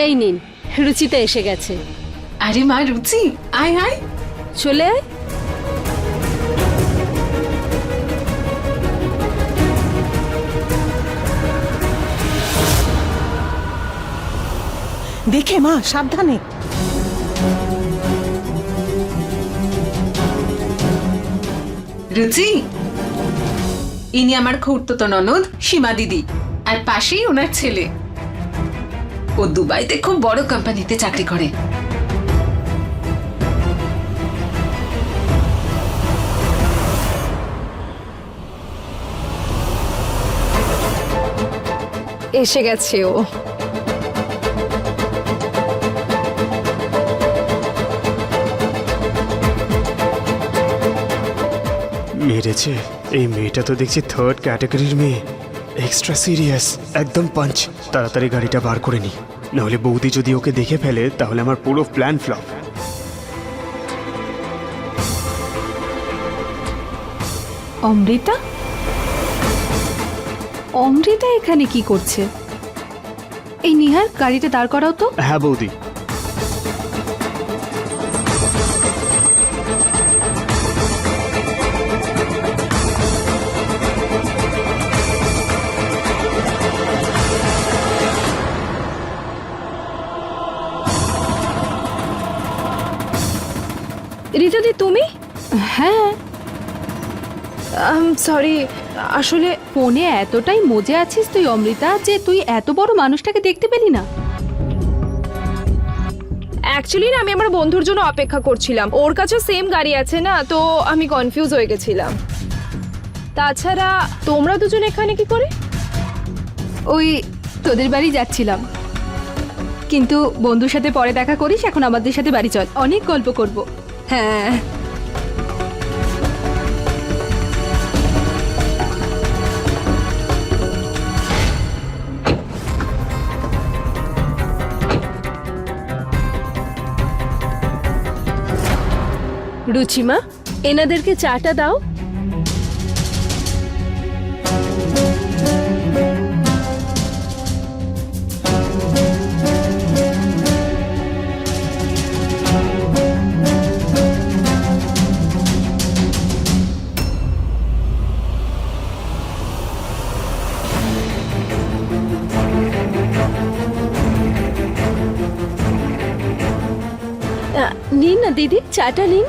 এই নিন, রুচিতা এসে গেছে। আরে মা রুচি, আয় আয়। চলে আয়। দেখে মা, সাবধানে। রুচি, ইনি আমার খুড়তুতো ননদ সীমা দিদি, আর পাশেই ওনার ছেলে। ও দুবাইতে খুব বড় কোম্পানিতে চাকরি করে। এসে গেছে ও। মেরেছে। এই মেয়েটা তো দেখছি থার্ড ক্যাটাগরির মেয়ে, এক্সট্রা সিরিয়াস, একদম পাঞ্চ। তাড়াতাড়ি গাড়িটা বার করে নি, নাহলে বৌদি যদি ওকে দেখে ফেলে তাহলে আমার পুরো প্ল্যান ফ্লপ। অমৃতা? অমৃতা এখানে কি করছে? এই নিহার, গাড়িটা দাঁড় করাও তো। হ্যাঁ বৌদি। রিতাদি তুমি? হ্যাঁ, সরি, আসলে ফোনে এতটাই মজে আছিস তুই অমৃতা যে তুই এত বড় মানুষটাকে দেখতে পেলি না। অ্যাকচুয়ালি না, আমি আমার বন্ধুর জন্য অপেক্ষা করছিলাম। ওর কাছেও সেম গাড়ি আছে না, তো আমি কনফিউজ হয়ে গেছিলাম। তাছাড়া তোমরা দুজন এখানে কি করে? ওই তোদের বাড়ি যাচ্ছিলাম, কিন্তু বন্ধুর সাথে পরে দেখা করিস, এখন আমাদের সাথে বাড়ি চল, অনেক গল্প করব। হ্যাঁ। রুচিমা, এনাদেরকে চাটা দাও। নিন না দিদি, চাটা নিন।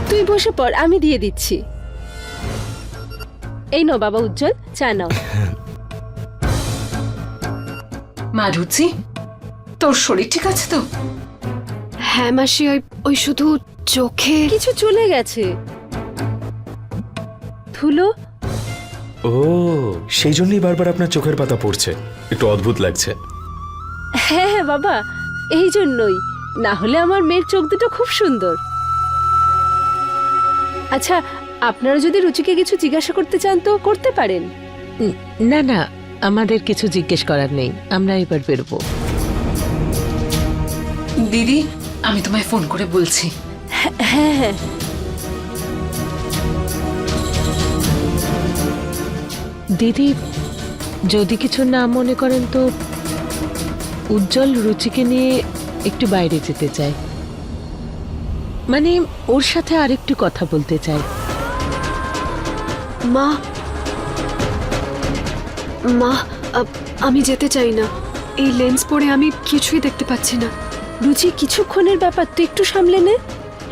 তুই বসে পড়, আমি দিয়ে দিচ্ছি। এই নাও বাবা উজ্জ্বল, চা নাও। মা রুচি, তোর শরীর ঠিক আছে তো? হ্যাঁ মাসি, ওই শুধু চোখে কিছু চলে গেছে। ধুলো। ও, সেই জন্যই বারবার আপনার চোখের পাতা পড়ছে, একটু অদ্ভুত লাগছে। হ্যাঁ হ্যাঁ বাবা, এই জন্যই, না হলে আমার মেয়ের চোখ দুটো খুব সুন্দর। আচ্ছা, আপনারা যদি রুচিকে কিছু জিজ্ঞাসা করতে চান তো করতে পারেন। না না, আমাদের কিছু জিজ্ঞেস করার নেই, আমরা এবার বেরোবো। দিদি, আমি তোমায় ফোন করে বলছি। হ্যাঁ হ্যাঁ। দিদি, যদি কিছু না মনে করেন তো উজ্জ্বল রুচিকে নিয়ে একটু বাইরে যেতে চায়, মানে ওর সাথে আরেকটু কথা বলতে চাই। মা, মা, আমি যেতে চাই না। এই লেন্স পরে আমি কিছুই দেখতে পাচ্ছি না। রুচি, কিছুক্ষণের ব্যাপার, তুই একটু সামলে নে,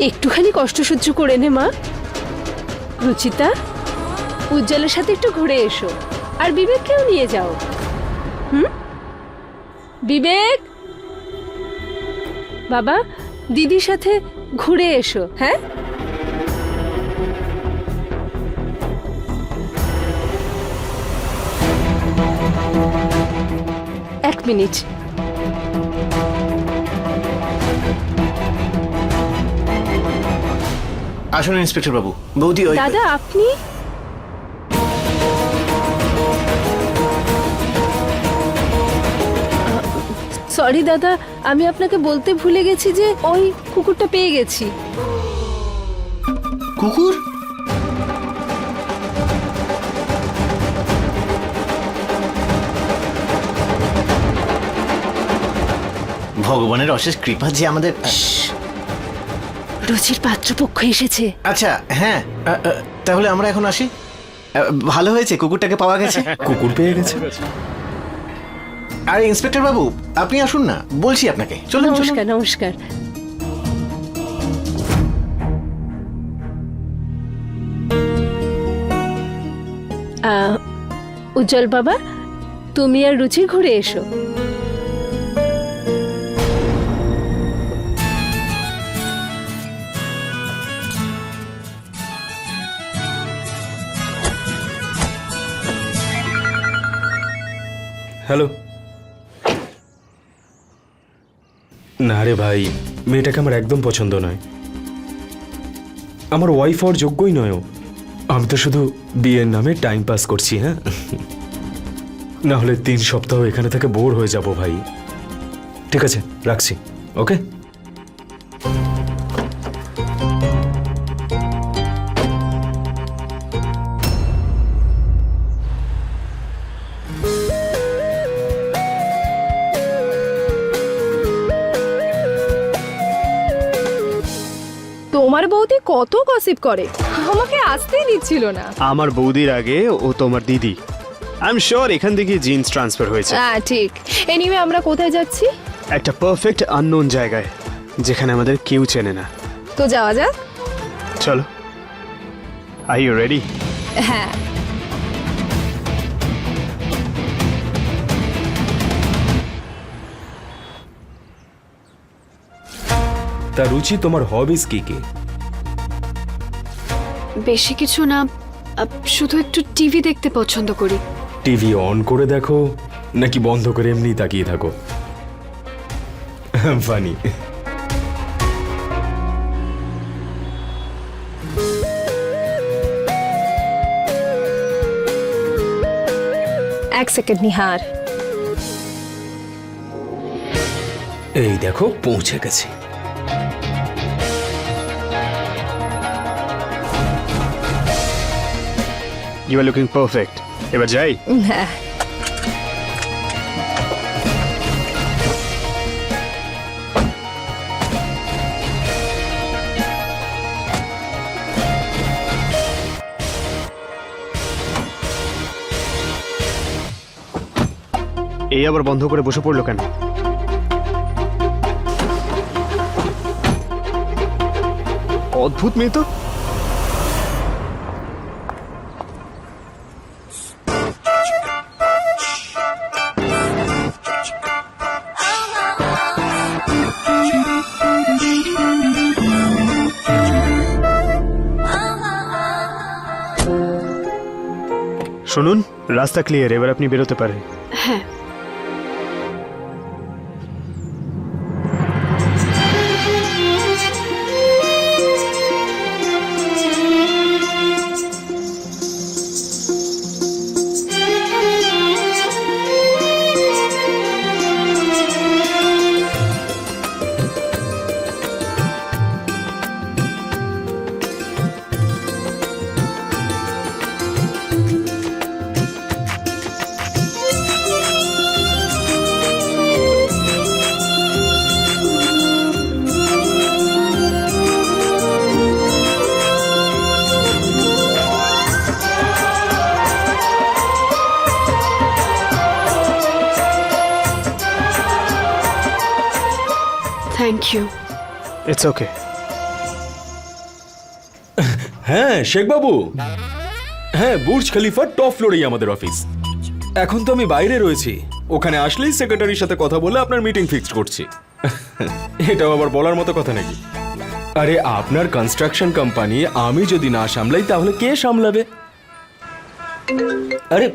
একটুখানি কষ্ট সহ্য করে নে মা। রুচিতা, উজ্জ্বলের সাথে একটু ঘুরে এসো, আর বিবেককেও নিয়ে যাও। বিবেক বাবা, দিদির সাথে ঘুরে এসো। হ্যাঁ, এক মিনিট। আসুন ইন্সপেক্টর বাবু। বৌদি, ওই দাদা আপনি? সরি দাদা, আমি আপনাকে বলতে ভুলে গেছি যে ওই কুকুরটা পেয়ে গেছি। কুকুর? ভগবানের অশেষ কৃপা যে আমাদের রুচির পাত্রপক্ষ এসেছে। আচ্ছা হ্যাঁ তাহলে আমরা এখন আসি। ভালো হয়েছে কুকুরটাকে পাওয়া গেছে। কুকুর পেয়ে গেছে। আর ইন্সপেক্টর বাবু আপনি আসুন না, বলছি আপনাকে। চলুন চলুন। নমস্কার নমস্কার। উজ্জ্বল বাবা, তুমি আর রুচি ঘুরে এসো। হ্যালো। না রে ভাই, মেয়েটাকে আমার একদম পছন্দ নয়। আমার ওয়াইফ হওয়ার যোগ্যই নয় ও। আমি তো শুধু বিয়ের নামে টাইম পাস করছি। হ্যাঁ, না হলে 3 সপ্তাহ এখানে থেকে বোর হয়ে যাব ভাই। ঠিক আছে, রাখছি। ওকে। তোমার বৌদি কত গসিপ করে, আমাকে আসতেই দিচ্ছিল না। আমার বৌদির আগে ও তোমার দিদি। আই এম শিওর এখান থেকে জিন্স ট্রান্সফার হয়েছে। হ্যাঁ ঠিক। এনিওয়ে আমরা কোথায় যাচ্ছি? একটা পারফেক্ট আননোন জায়গায়, যেখানে আমাদের কেউ চেনে না। তো যাওয়া যাক। চলো। Are you ready? হ্যাঁ। তা রুচি, তোমার হবিস কি কি? বেশি কিছু না, শুধু একটু টিভি দেখতে পছন্দ করি। টিভি অন করে দেখো নাকি বন্ধ করে এমনি তাকিয়ে থাকো? ফানি। এক সেকেন্ড নিহার। এই দেখো পৌঁছে গেছি। You are looking perfect. এবার যাই? হ্যাঁ। এই আবার বন্ধ করে বসে পড়লো কেন? অদ্ভুত মেয়ে তো। শুনুন, রাস্তা ক্লিয়ার, এবার আপনি বেরোতে পারেন। হ্যাঁ, থ্যাংক ইউ। It's okay. হ্যাঁ শেখ বাবু, হ্যাঁ বুর্জ খলিফার টপ ফ্লোরেই আমাদের অফিস। এখন তো আমি বাইরে রয়েছি, ওখানে আসলেই সেক্রেটারির সাথে কথা বলে আপনার মিটিং ফিক্সড করছি। এটাও আবার বলার মতো কথা নাকি? আরে আপনার কনস্ট্রাকশন কোম্পানি আমি যদি না সামলাই তাহলে কে সামলাবে? আরে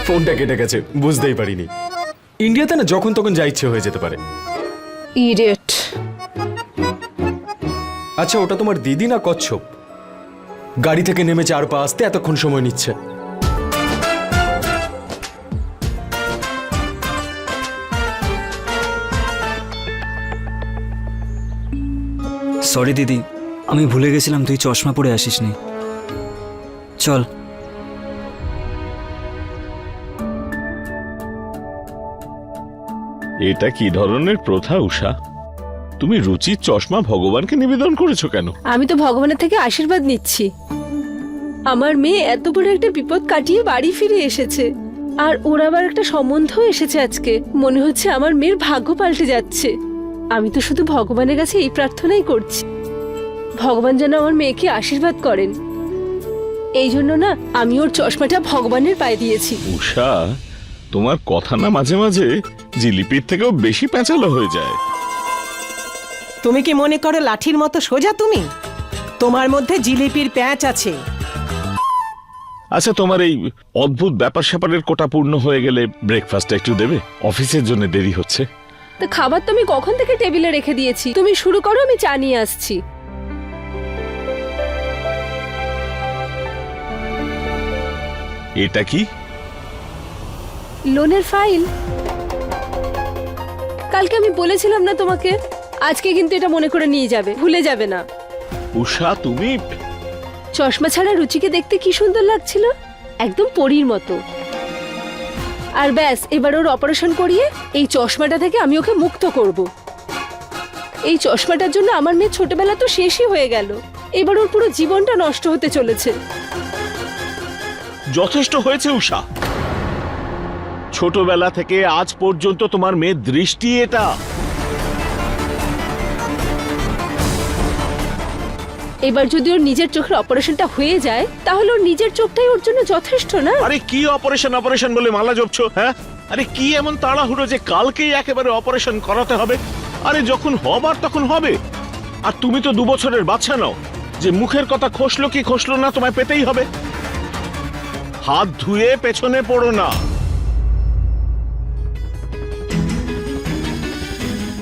ফোনটা কেটে গেছে, বুঝতেই পারিনি। ইন্ডিয়াতে না যখন তখন যা ইচ্ছে হয়ে যেতে পারে। ইডিয়েট। আচ্ছা ওটা তোমার দিদি না কচ্ছপ? গাড়ি থেকে নেমে 4 পা আসতে এতক্ষণ সময় নিচ্ছে। সরি দিদি, আমি ভুলে গেছিলাম তুই চশমা পরে আসিসনি। চল। এটা কি ধরনের প্রথা উষা? তুমি রুচির চশমা ভগবানকে নিবেদন করেছো কেন? আমি তো ভগবানের থেকে আশীর্বাদ নিচ্ছি। আমার মেয়ে এত বড় একটা বিপদ কাটিয়ে বাড়ি ফিরে এসেছে, আর ওর আবার একটা সম্বন্ধ এসেছে আজকে। মনে হচ্ছে আমার মেয়ের ভাগ্য পাল্টে যাচ্ছে। আমি তো শুধু ভগবানের কাছে এই প্রার্থনাই করছি, ভগবান যেন আমার মেয়েকে আশীর্বাদ করেন। এই জন্য না আমি ওর চশমাটা ভগবানের পায়ে দিয়েছি। উষা, তোমার কথা না মাঝে মাঝে জিলিপির থেকেও বেশি প্যাঁচালো হয়ে যায়। তুমি কি মনে করো লাঠির মতো সোজা? তুমি, তোমার মধ্যে জিলিপির প্যাঁচ আছে। আচ্ছা, তোমার এই অদ্ভুত ব্যাপার স্যাপারের কোটা পূর্ণ হয়ে গেলে ব্রেকফাস্ট একটু দেবে? অফিসের জন্য দেরি হচ্ছে। তো খাবার তো আমি কখন থেকে টেবিলে রেখে দিয়েছি, তুমি শুরু করো, আমি চা নিয়ে আসছি। এটা কি? লোনের ফাইল। কালকে আমি বলেছিলাম না তোমাকে, আজকে কিন্তু এটা মনে করে নিয়ে যাবে, ভুলে যাবে না। উষা, তুমি চশমা ছাড়া রুচিকে দেখতে কি সুন্দর লাগছিল, একদম পরীর মতো। আর ব্যাস, এবার ওর অপারেশন করিয়ে এই চশমাটা থেকে আমি ওকে মুক্ত করব। এই চশমাটার জন্য আমার মেয়ে ছোটবেলা তো শেষই হয়ে গেল, এবার ওর পুরো জীবনটা নষ্ট হতে চলেছে। যথেষ্ট হয়েছে উষা। ছোটবেলা থেকে আজ পর্যন্ত তোমার মেয়ের দৃষ্টি এটা। এবার যদি ওর নিজের চোখের অপারেশনটা হয়ে যায়, তাহলে ওর নিজের চোখটাই ওর জন্য যথেষ্ট না? আরে কি অপারেশন অপারেশন বলে মালা জপছো? হ্যাঁ, আরে কি এমন তাড়াহুড়ো যে কালকেই একেবারে অপারেশন করাতে হবে? আরে যখন হবার তখন হবে। আর তুমি তো 2 বছরের বাচ্চা নাও যে মুখের কথা খসলো কি খসলো না তোমায় পেতেই হবে। হাত ধুয়ে পেছনে পড়ো না।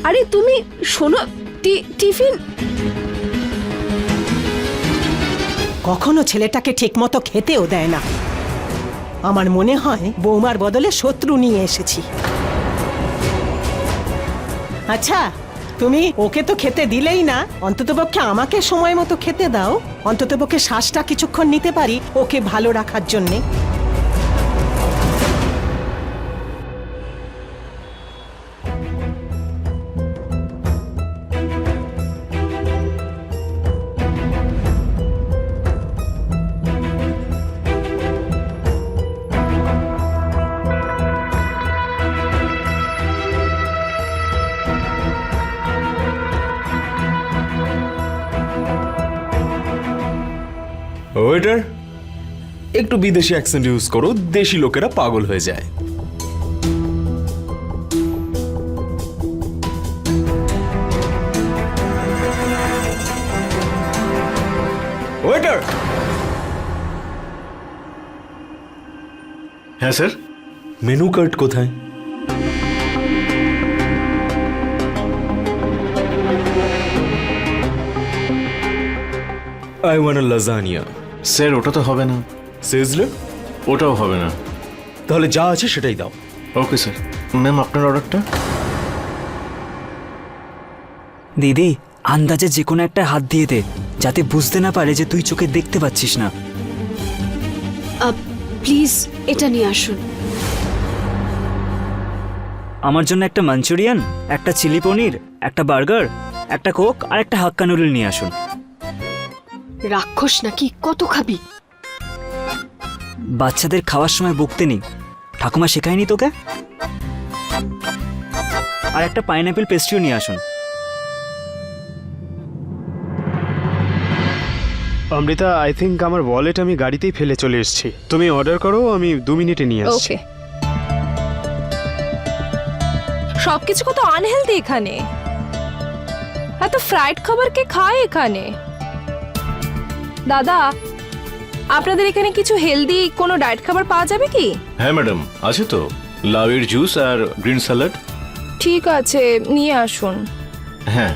আরে তুমি শোনো, টিফিন। কখনো ছেলেটাকে ঠিকমতো খেতেও দেয় না। আমার মনে হয় বৌমার বদলে শত্রু নিয়ে এসেছি। আচ্ছা, তুমি ওকে তো খেতে দিলেই না, অন্ততপক্ষে আমাকে সময় মতো খেতে দাও। অন্ততপক্ষে শ্বাসটা কিছুক্ষণ নিতে পারি ওকে ভালো রাখার জন্যে। ওয়েটার, একটু বিদেশি অ্যাকসেন্ট ইউজ করো, দেশি লোকেরা পাগল হয়ে যায়। ওয়েটার। হ্যাঁ স্যার। মেনু কার্ড কোথায়? I want a lasagna. Sir, ওটা তো হবে না। সিজলার? ওটাও হবে না। তাহলে যা আছে সেটাই দাও। Okay sir. ম্যাম, আপনার অর্ডারটা? দিদি, আন্দাজে যে কোনো একটা হাত দিয়ে দে, যাতে বুঝতে না পারে যে তুই চোখে দেখতে পাচ্ছিস না। প্লিজ এটা নিয়ে আসুন। আমার জন্য একটা মাঞ্চুরিয়ান, একটা চিলি পনির, একটা বার্গার, একটা কোক আর একটা হাক্কা নুডল নিয়ে আসুন। রাক্ষস নাকি, কত খাবি? বাচ্চাদের খাওয়ার সময় বকতে নেই, ঠাকুমা শেখায়নি তোকে? আর একটা পাইনঅ্যাপেল পেস্ট্রিও নিয়ে আসুন। অমৃতা, আই থিঙ্ক আমার ওয়ালেট আমি গাড়িতেই ফেলে চলে এসেছি। তুমি অর্ডার করো, আমি 2 মিনিটে নিয়ে আসছি। ওকে। সবকিছু কত আনহেলদি এখানে। এত ফ্রাইড খাবার কে খায় এখানে? দাদা, আপনাদের এখানে কিছু হেলদি কোনো ডায়েট খাবার পাওয়া যাবে কি? হ্যাঁ ম্যাডাম, আছে তো। লাউয়ের জুস আর গ্রিন স্যালাড। ঠিক আছে, নিয়ে আসুন। হ্যাঁ।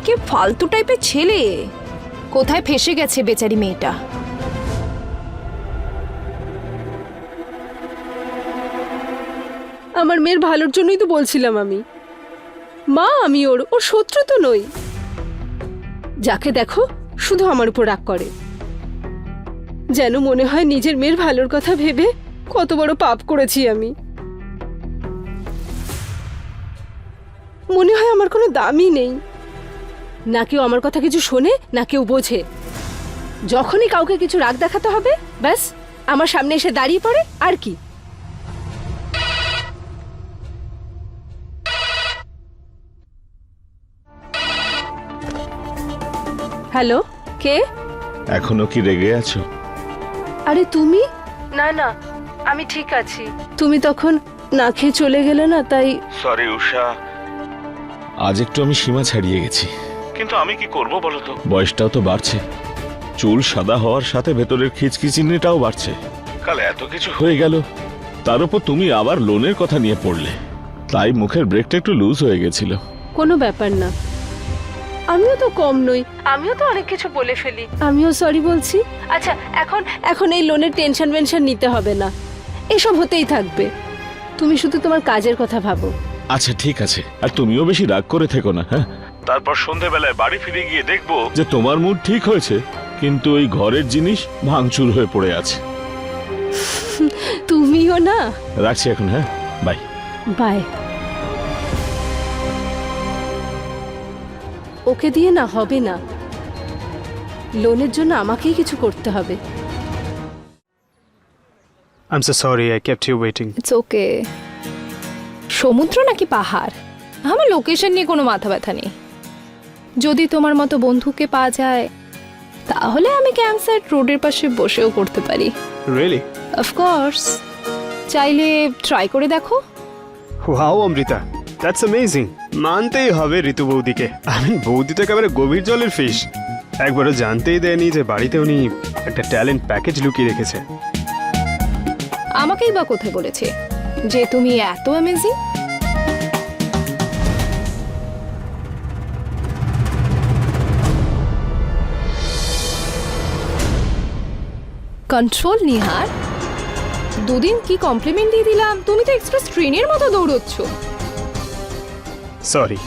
কি ফালতু টাইপের ছেলে, কোথায় ফেসে গেছে বেচারি মেয়েটা। আমার মেয়ের ভালোর জন্যই তো বলছিলাম আমি। মা, আমি ওর শত্রু তো নই। যাকে দেখো শুধু আমার উপর রাগ করে। যেন মনে হয় নিজের মেয়ের ভালোর কথা ভেবে কত বড় পাপ করেছি আমি। মনে হয় আমার কোনো দামই নেই, না কেউ আমার কথা কিছু শোনে না কেউ বোঝে। যখনই কাউকে কিছু রাগ দেখাতে হবে ব্যাস আমার সামনে এসে দাঁড়িয়ে পড়ে আর কি। হ্যালো, কে? এখনো কি রেগে আছো? আরে তুমি? না না, আমি ঠিক আছি। তুমি তখন না খেয়ে চলে গেলে না, তাই। সরি উষা, আজ একটু আমি সীমা ছাড়িয়ে গেছি। কিন্তু আমি কি করব বলো তো, বয়সটাও তো বাড়ছে, চুল সাদা হওয়ার সাথে ভেতরের খিচখিচিনিটাও বাড়ছে। কাল এত কিছু হয়ে গেল, তার উপর তুমি আবার লোনের কথা নিয়ে পড়লে, তাই মুখের ব্রেকটা একটু লুজ হয়ে গেছিল। কোনো ব্যাপার না, আমিও তো কম নই, আমিও তো অনেক কিছু বলে ফেলি, আমিও সরি বলছি। আচ্ছা, এখন এই লোনের টেনশন বেনশন নিতে হবে না, এসব হতেই থাকবে। তুমি শুধু তোমার কাজের কথা ভাবো। আচ্ছা ঠিক আছে, আর তুমিও বেশি রাগ করে থেকো না, হ্যাঁ? তারপর সন্ধেবেলায় বাড়ি ফিরে গিয়ে দেখবো যে তোমার মুড ঠিক হয়েছে, কিন্তু ওই ঘরের জিনিস ভাঙচুর হয়ে পড়ে আছে। তুমিও না। রাখছি এখন, হ্যাঁ, বাই বাই। ওকে দিয়ে না হবে না, লোনের জন্য আমাকেই কিছু করতে হবে। I'm so sorry I kept you waiting. It's okay. সমুদ্র নাকি পাহাড়, আমার লোকেশন নিয়ে কোনো মাথা ব্যথা নেই। যদি তোমার মতো বন্ধুকে পাওয়া যায় তাহলে আমি ক্যাম্পসাইট রোডের পাশে বসেও করতে পারি। Really? অফকোর্স, চাইলে ট্রাই করে দেখো। Wow, Amrita, that's amazing. মানতেই হবে ঋতু বৌদিকে। বৌদি তো একেবারে গভীর জলের ফিশ। একবারও জানতেই দেয়নি যে বাড়িতে উনি একটা ট্যালেন্ট প্যাকেজ লুকিয়ে রেখেছে। আমাকেই বা কোথায় বলেছে যে তুমি এত অ্যামেজিং? কন্ট্রোল নিহার, দুদিন কি কমপ্লিমেন্ট দিয়ে দিলাম, তুমি তো এক্সপ্রেস ট্রেনের মতো দৌড়চ্ছ। সরি।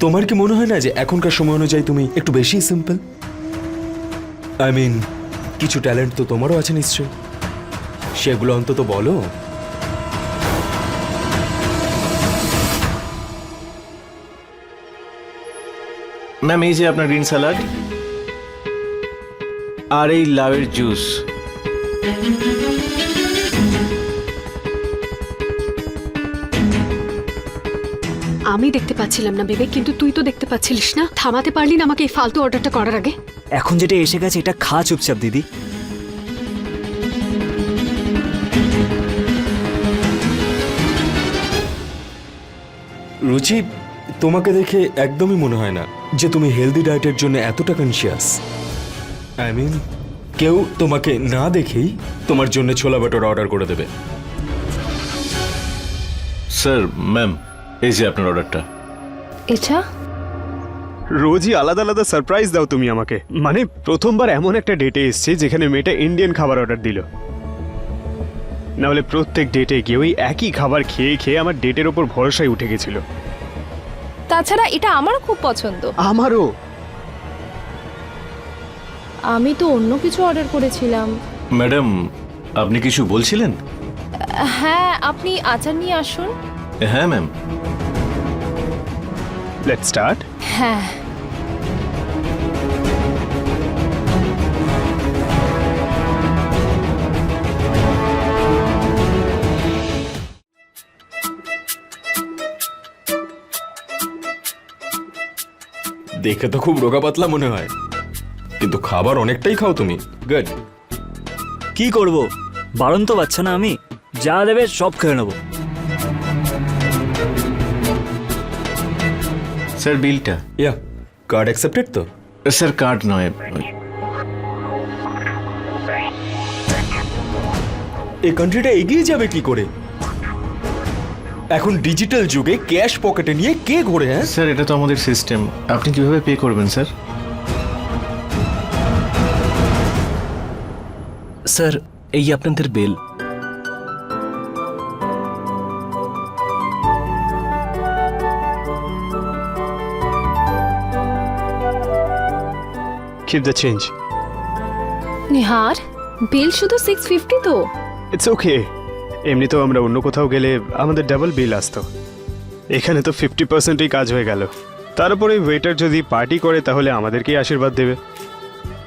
তোমার কি মনে হয় না যে এখনকার সময় অনুযায়ী তুমি একটু বেশি সিম্পল? আই মিন, কিছু ট্যালেন্ট তো তোমারও আছে নিশ্চয়, সেগুলো অন্তত বলো। ম্যাম, এই যে আপনার গ্রিন স্যালাড আর এই লাউয়ের জুস। আমি দেখতে পাচ্ছিলাম না বিবেক, কিন্তু তুই তো দেখতে পাচ্ছিলিস না। থামাতে পারলি না আমাকে এই ফালতু অর্ডারটা করার আগে? এখন যেটা এসে গেছে এটা খা চুপচাপ দিদি। রুচি, তোমাকে দেখে একদমই মনে হয় না যে তুমি হেলদি ডায়েটের জন্য এতটা কনসিয়াস। আই মিন, কেউ তোমাকে না দেখেই তোমার জন্য ছোলা বাটোরা অর্ডার করে দেবে। স্যার, ম্যাম, এই যে আপনার অর্ডারটা। এটা রোজই আলাদা আলাদা সারপ্রাইজ দাও তুমি আমাকে। মানে প্রথমবার এমন একটা ডেটে এসছে যেখানে মেয়েটা ইন্ডিয়ান খাবার অর্ডার দিল। না হলে প্রত্যেক ডেটে গিয়ে ওই একই খাবার খেয়ে খেয়ে আমার ডেটের ওপর ভরসাই উঠে গেছিল। তাছাড়া এটা আমারও খুব পছন্দ। আমারও। আমি তো অন্য কিছু অর্ডার করেছিলাম। ম্যাডাম, আপনি কিছু বলছিলেন? হ্যাঁ, আপনি আচার নিয়ে আসুন। হ্যাঁ ম্যাম। Let's start. হ্যাঁ। দেখে তো খুব রোগা পাতলা মনে হয়, কিন্তু খাবার অনেকটাই খাও তুমি। গুড। কি করব, বারণ তো বাচ্চা না আমি, যা দেবে সব খেয়ে নেবো। স্যার, বিলটা। ইয়া, কার্ড অ্যাকসেপ্টেড তো? স্যার, কার্ড নয়। এই কান্ট্রিটা এগিয়ে যাবে কি করে? এখন ডিজিটাল যুগে ক্যাশ পকেটে নিয়ে কে ঘোরে? হ্যাঁ স্যার, এটা তো আমাদের সিস্টেম। আপনি কিভাবে পে করবেন স্যার? স্যার, এই আপনাদের bill. Keep the change. Nihar bill শুধু 650 তো। ইটস ওকে, এমনিতেও আমরা অন্য কোথাও গেলে আমাদের ডাবল বিল আসতো, এখানে তো 50%ই কাজ হয়ে গেল। তারপরে ওয়েটার যদি পার্টি করে তাহলে আমাদেরকেই আশীর্বাদ দেবে।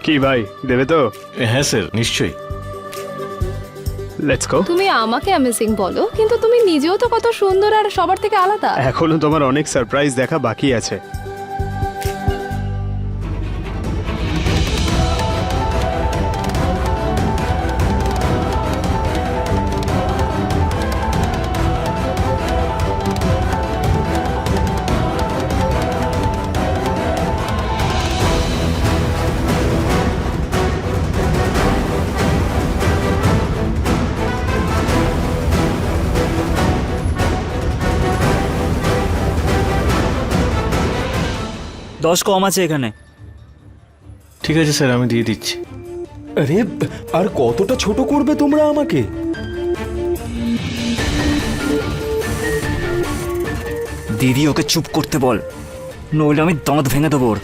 কি ভাই, দেবে তো? হ্যাঁ স্যার, নিশ্চয়ই। Let's go. তুমি আমাকে অ্যামেজিং বলো, কিন্তু তুমি নিজেও তো কত সুন্দর আর সবার থেকে আলাদা। এখনো তোমার অনেক সারপ্রাইজ দেখা বাকি আছে। দশ কম আছে এখানে। ঠিক আছে স্যার, আমি দিয়ে দিচ্ছি। আরে আর কতটা ছোট করবে তোমরা আমাকে? দিদি ওকে চুপ করতে বল, নইলে আমি দাঁত ভেঙে দেবো ওর।